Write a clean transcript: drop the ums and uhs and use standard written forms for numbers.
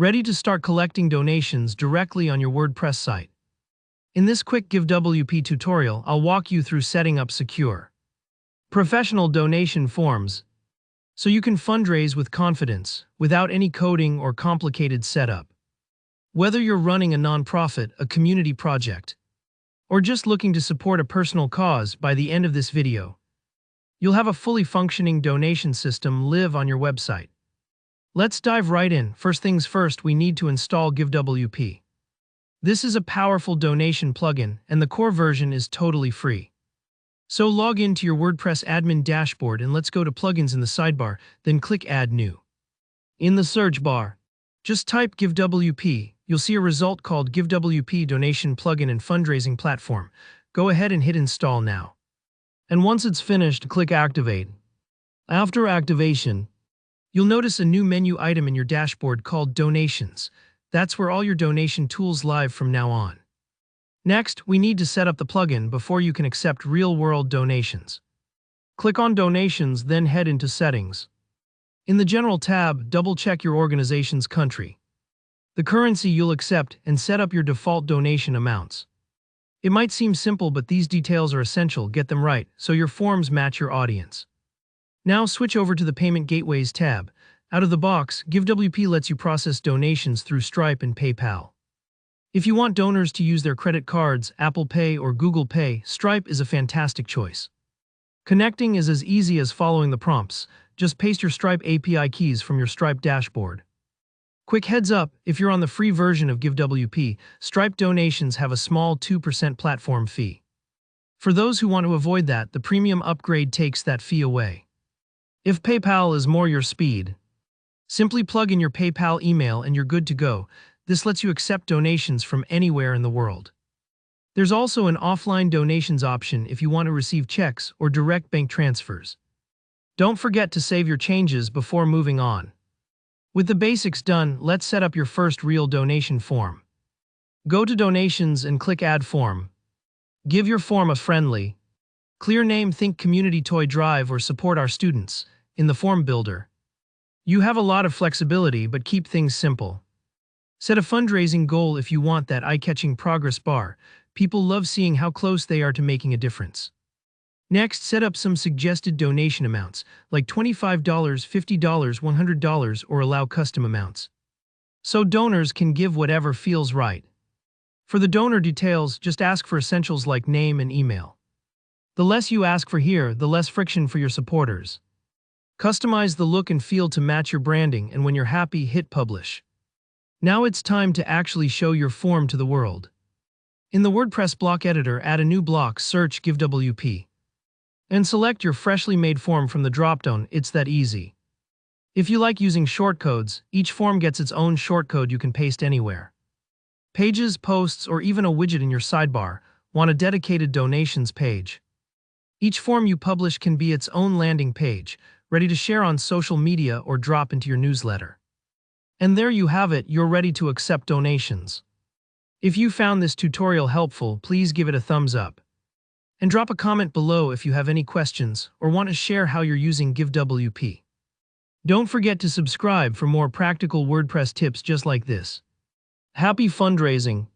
Ready to start collecting donations directly on your WordPress site. In this quick GiveWP tutorial, I'll walk you through setting up secure, professional donation forms so you can fundraise with confidence without any coding or complicated setup. Whether you're running a nonprofit, a community project, or just looking to support a personal cause, by the end of this video, you'll have a fully functioning donation system live on your website. Let's dive right in. First things first, we need to install GiveWP. This is a powerful donation plugin, and the core version is totally free. So log into your WordPress admin dashboard and let's go to Plugins in the sidebar, then click Add New. In the search bar, just type GiveWP. You'll see a result called GiveWP Donation Plugin and Fundraising Platform. Go ahead and hit Install now. And once it's finished, click Activate. After activation, you'll notice a new menu item in your dashboard called Donations. That's where all your donation tools live from now on. Next, we need to set up the plugin before you can accept real-world donations. Click on Donations, then head into Settings. In the General tab, double-check your organization's country, the currency you'll accept, and set up your default donation amounts. It might seem simple, but these details are essential. Get them right so your forms match your audience. Now switch over to the Payment Gateways tab. Out of the box, GiveWP lets you process donations through Stripe and PayPal. If you want donors to use their credit cards, Apple Pay or Google Pay, Stripe is a fantastic choice. Connecting is as easy as following the prompts. Just paste your Stripe API keys from your Stripe dashboard. Quick heads up, if you're on the free version of GiveWP, Stripe donations have a small 2% platform fee. For those who want to avoid that, the premium upgrade takes that fee away. If PayPal is more your speed, simply plug in your PayPal email and you're good to go. This lets you accept donations from anywhere in the world. There's also an offline donations option if you want to receive checks or direct bank transfers. Don't forget to save your changes before moving on. With the basics done, let's set up your first real donation form. Go to Donations and click Add Form. Give your form a friendly, clear name. Think Community Toy Drive or Support Our Students in the form builder. You have a lot of flexibility, but keep things simple. Set a fundraising goal if you want that eye-catching progress bar. People love seeing how close they are to making a difference. Next, set up some suggested donation amounts, like $25, $50, $100, or allow custom amounts, so donors can give whatever feels right. For the donor details, just ask for essentials like name and email. The less you ask for here, the less friction for your supporters. Customize the look and feel to match your branding, and when you're happy, hit Publish. Now it's time to actually show your form to the world. In the WordPress block editor, add a new block, search GiveWP, and select your freshly made form from the dropdown. It's that easy. If you like using shortcodes, each form gets its own shortcode you can paste anywhere. Pages, posts, or even a widget in your sidebar. Want a dedicated donations page? Each form you publish can be its own landing page, ready to share on social media or drop into your newsletter. And there you have it, you're ready to accept donations. If you found this tutorial helpful, please give it a thumbs up. And drop a comment below if you have any questions or want to share how you're using GiveWP. Don't forget to subscribe for more practical WordPress tips just like this. Happy fundraising!